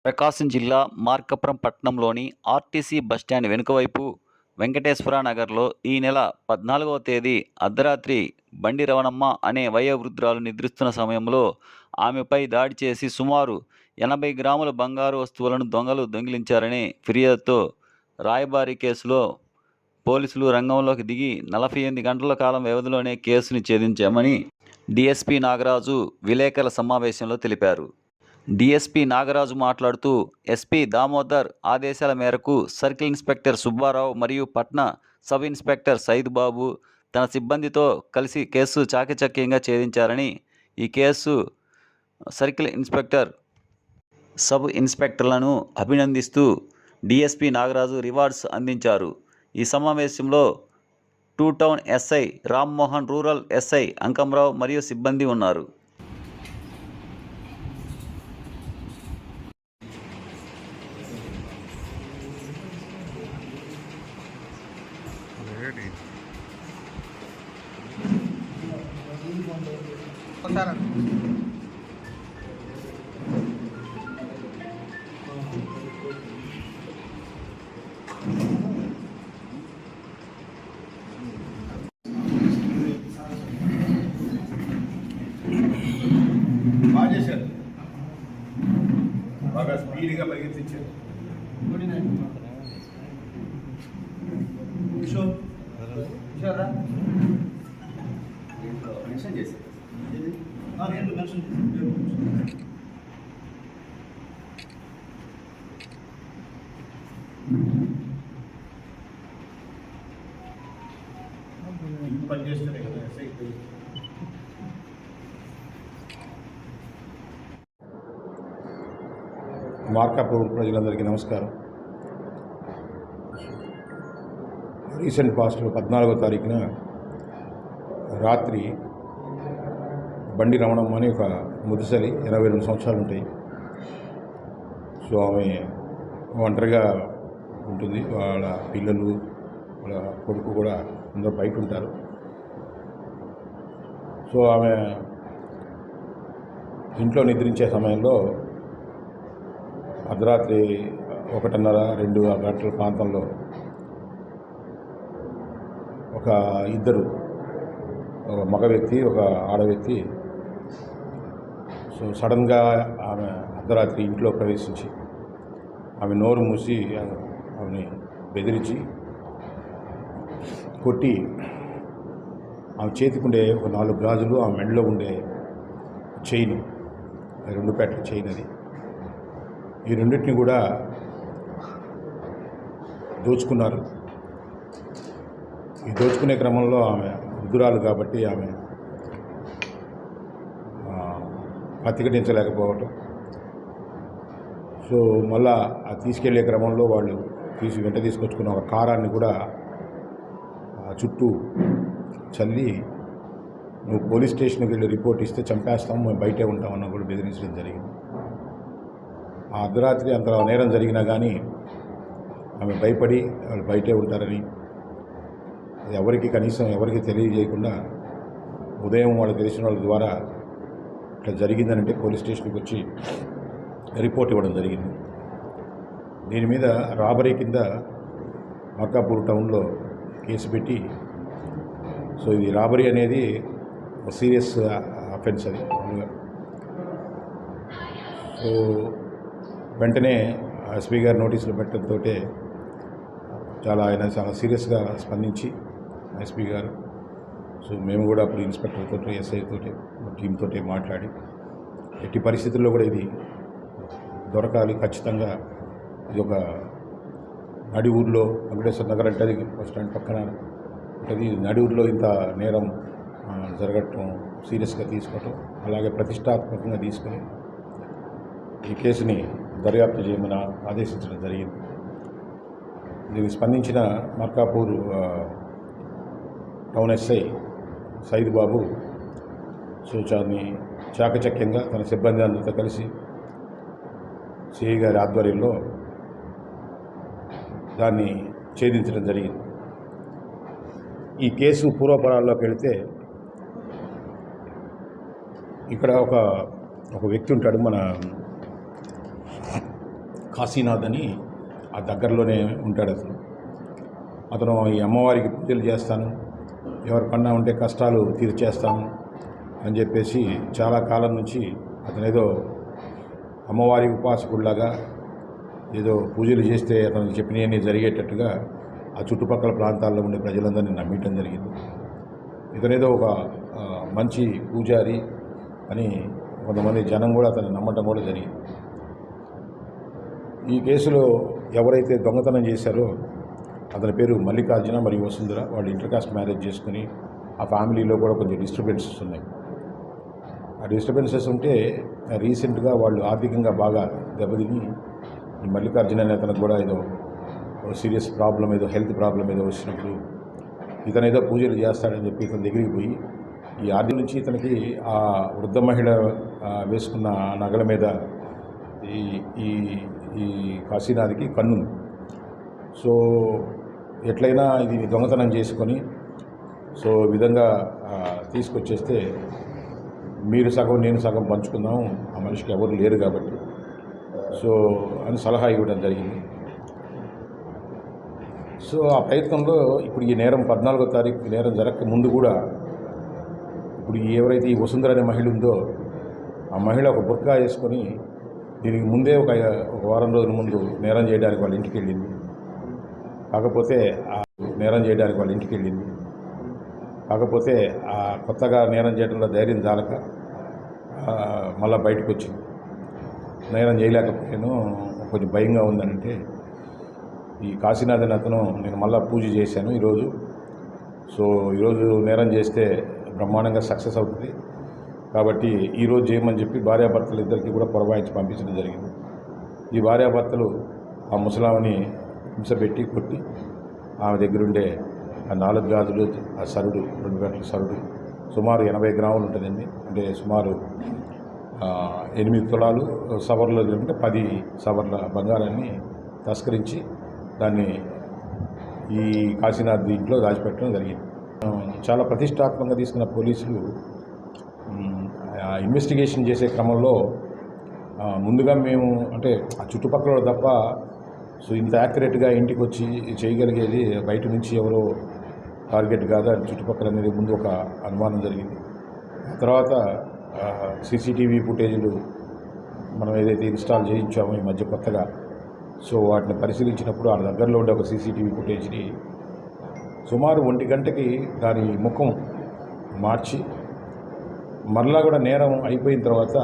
ప్రకాశం జిల్లా మార్కాపురం పట్టణంలోని RTC bus stand వెనుకవైపు Venkateswara నగర్లో ఈ నెల 14వ తేదీ అర్ధరాత్రి బండి రవణమ్మ అనే వయోవృద్ధురాలు నిద్రిస్తున్న సమయంలో ఆమెపై దాడి చేసి సుమారు 80 గ్రాముల బంగారు వస్తువులను దొంగలు దొంగిలించారనే ఫిర్యాదుతో రాయబారి కేసులో పోలీసులు రంగంలోకి దిగి 48 గంటల కాలం వ్యవధిలోనే కేసుని ఛేదించామని డీఎస్పీ నాగరాజు విలేకరుల సమావేశంలో తెలిపారు. డీఎస్పీ నాగరాజు మాట్లాడుతూ ఎస్పీ దామోదర్ ఆదేశాల మేరకు సర్కిల్ ఇన్స్పెక్టర్ సుబ్బారావు మరియు పట్న సబ్ ఇన్స్పెక్టర్ సైద్ బాబు తన సిబ్బందితో కలిసి కేసు చాకచక్యంగా ఛేదించారని, ఈ కేసు సర్కిల్ ఇన్స్పెక్టర్ సబ్ ఇన్స్పెక్టర్లను అభినందిస్తూ డీఎస్పీ నాగరాజు రివార్డ్స్ అందించారు. ఈ సమావేశంలో two town SI Rammohan, rural SI Ankam Rao మరియు సిబ్బంది ఉన్నారు. బాగా చేశారు, బాగా స్పీడ్గా పరిగెత్తించారు. మెన్షన్ చేశారు. పని చేస్తేనే కదా ఎస్ఐ. మార్కాపురం ప్రజలందరికీ నమస్కారం. రీసెంట్ పాస్ట్లో 14వ తారీఖున రాత్రి బండి రమణమ్మ అని ఒక ముదుసలి 82 సంవత్సరాలు ఉంటాయి. సో ఆమె ఒంటరిగా ఉంటుంది. వాళ్ళ పిల్లలు, వాళ్ళ కొడుకు కూడా అందరూ బయట ఉంటారు. సో ఆమె ఇంట్లో నిద్రించే సమయంలో అర్ధరాత్రి 1:30-2 గంటల ప్రాంతంలో ఒక ఇద్దరు, ఒక మగ వ్యక్తి, ఒక ఆడ వ్యక్తి సో సడన్గా ఆమె అర్ధరాత్రి ఇంట్లో ప్రవేశించి ఆమె నోరు మూసి ఆమెని బెదిరించి కొట్టి ఆమె చేతికుండే ఒక 4 గాజులు, ఆమె మెడలో ఉండే చైన్, 2 పేటల చైన్, అది ఈ రెండింటిని కూడా దోచుకున్నారు. ఈ దోచుకునే క్రమంలో ఆమె వృద్ధురాలు కాబట్టి ఆమె ప్రతిఘటించలేకపోవటం. సో మళ్ళా ఆ తీసుకెళ్లే క్రమంలో వాళ్ళు వెంట తీసుకొచ్చుకున్న ఒక కారాన్ని కూడా చుట్టూ చల్లి, నువ్వు పోలీస్ స్టేషన్కి వెళ్ళి రిపోర్ట్ ఇస్తే చంపేస్తాం, మేము బయటే ఉంటామన్నా కూడా బెదిరించడం జరిగింది. ఆ అర్ధరాత్రి అంత నేరం జరిగినా కానీ ఆమె భయపడి వాళ్ళు బయటే ఉంటారని, ఎవరికి కనీసం ఎవరికి తెలియజేయకుండా ఉదయం వాళ్ళు తెలిసిన వాళ్ళ ద్వారా ఇట్లా జరిగిందనంటే పోలీస్ స్టేషన్కి వచ్చి రిపోర్ట్ ఇవ్వడం జరిగింది. దీని మీద రాబరీ కింద మార్కాపూర్ టౌన్లో కేసు పెట్టి, సో ఇది రాబరీ అనేది సీరియస్ అఫెన్స్ అది. సో వెంటనే ఎస్పీ గారు నోటీసులు పెట్టడంతో ఆయన చాలా సీరియస్గా స్పందించి ఎస్పీ గారు, సో మేము కూడా అప్పుడు ఇన్స్పెక్టర్తో, ఎస్ఐతో, టీంతో మాట్లాడి ఎట్టి పరిస్థితుల్లో కూడా ఇది దొరకాలి ఖచ్చితంగా. ఇది ఒక నడి ఊర్లో, వెంకటేశ్వర నగర్ అంటే అది బస్ స్టాండ్ పక్కన ఉంటుంది. నడి ఊర్లో ఇంత నేరం జరగటం సీరియస్గా తీసుకోవటం, అలాగే ప్రతిష్టాత్మకంగా తీసుకుని ఈ కేసుని దర్యాప్తు చేయమని ఆదేశించడం జరిగింది. దీనికి స్పందించిన మార్కాపూర్ టౌన్ ఎస్ఐ సైద్ బాబు సో చాకచక్యంగా తన సిబ్బంది అందరితో కలిసి సిఐ గారి ఆధ్వర్యంలో దాన్ని ఛేదించడం జరిగింది. ఈ కేసు పూర్వపరాల్లోకి వెళితే ఇక్కడ ఒక వ్యక్తి ఉంటాడు, మన కాశీనాథ్ అని ఆ దగ్గరలోనే ఉంటాడు అతను ఈ అమ్మవారికి పూజలు చేస్తాను, ఎవరికన్నా ఉంటే కష్టాలు తీర్చేస్తాను అని చెప్పేసి చాలా కాలం నుంచి అతను ఏదో అమ్మవారి ఉపాసకుడిలాగా ఏదో పూజలు చేస్తే అతను చెప్పినవన్నీ జరిగేటట్టుగా ఆ చుట్టుపక్కల ప్రాంతాల్లో ఉండే ప్రజలందరినీ నమ్మటం జరిగింది. ఇతనేదో ఒక మంచి పూజారి అని కొంతమంది జనం కూడా అతను నమ్మటం కూడా జరిగింది. ఈ కేసులో ఎవరైతే దొంగతనం చేశారో అతని పేరు మల్లికార్జున మరియు వసుంధర. వాళ్ళు ఇంటర్కాస్ట్ మ్యారేజ్ చేసుకుని ఆ ఫ్యామిలీలో కూడా కొంచెం డిస్టర్బెన్సెస్ ఉన్నాయి. ఆ డిస్టర్బెన్సెస్ ఉంటే రీసెంట్గా వాళ్ళు ఆర్థికంగా బాగా దెబ్బతిని ఈ మల్లికార్జున అనే అతనికి కూడా ఏదో సీరియస్ ప్రాబ్లం, ఏదో హెల్త్ ప్రాబ్లం ఏదో వచ్చినప్పుడు ఇతను ఏదో పూజలు చేస్తాడని చెప్పి ఇతని దగ్గరికి పోయి ఈ ఆర్థిక నుంచి ఇతనికి ఆ వృద్ధ మహిళ వేసుకున్న నగల మీద ఈ ఈ ఈ కాశీనాథ్కి కన్నుంది. సో ఎట్లయినా ఇది దొంగతనం చేసుకొని సో ఈ విధంగా తీసుకొచ్చేస్తే మీరు సగం నేను సగం పంచుకుందాం, ఆ మనిషికి ఎవరు లేరు కాబట్టి సో అని సలహా ఇవ్వడం జరిగింది. సో ఆ ప్రయత్నంలో ఇప్పుడు ఈ నేరం 14వ తారీఖు నేరం జరగక ముందు కూడా ఇప్పుడు ఎవరైతే ఈ వసుంధర అనే మహిళ ఉందో ఆ మహిళ ఒక బుర్కా వేసుకొని దీనికి ముందే ఒక వారం రోజుల ముందు నేరం చేయడానికి వాళ్ళ ఇంటికి వెళ్ళింది. కాకపోతే ఆ నేరం చేయడానికి వాళ్ళ ఇంటికి వెళ్ళింది. కాకపోతే ఆ కొత్తగా నేరం చేయడంలో ధైర్యం చాలక మళ్ళీ బయటకు వచ్చింది. నేరం చేయలేకపోయాను, కొంచెం భయంగా ఉందనంటే ఈ కాశీనాథ్ అని అతను నేను మళ్ళీ పూజ చేశాను ఈరోజు. సో ఈరోజు నేరం చేస్తే బ్రహ్మాండంగా సక్సెస్ అవుతుంది కాబట్టి ఈరోజు చేయమని చెప్పి భార్యాభర్తలు ఇద్దరికి కూడా పురమాయించి పంపించడం జరిగింది. ఈ భార్యాభర్తలు ఆ ముసలామని హింసపెట్టి కొట్టి ఆమె దగ్గరుండే ఆ 4 గాజులు, ఆ సరుడు 2 గంటల సరుడు సుమారు 80 గ్రాములు ఉంటుందండి. అంటే సుమారు 8 తులాలు సవర్లు అంటే 10 సవర్ల బంగారాన్ని తస్కరించి దాన్ని ఈ కాశీనాథ్ ఇంట్లో దాచిపెట్టడం జరిగింది. చాలా ప్రతిష్టాత్మకంగా తీసుకున్న పోలీసులు ఇన్వెస్టిగేషన్ చేసే క్రమంలో ముందుగా మేము అంటే ఆ చుట్టుపక్కల తప్ప సో ఇంత యాక్యురేట్గా ఇంటికి వచ్చి చేయగలిగేది బయట నుంచి ఎవరో టార్గెట్ కాదు అని చుట్టుపక్కల అనేది ముందు ఒక అనుమానం జరిగింది. తర్వాత సీసీటీవీ ఫుటేజీలు మనం ఏదైతే ఇన్స్టాల్ చేయించామో ఈ మధ్య కొత్తగా సో వాటిని పరిశీలించినప్పుడు ఆ దగ్గరలో ఉండే ఒక సీసీటీవీ ఫుటేజ్ని సుమారు 1 గంటకి దాని ముఖం మార్చి మరలా కూడా నేరం అయిపోయిన తర్వాత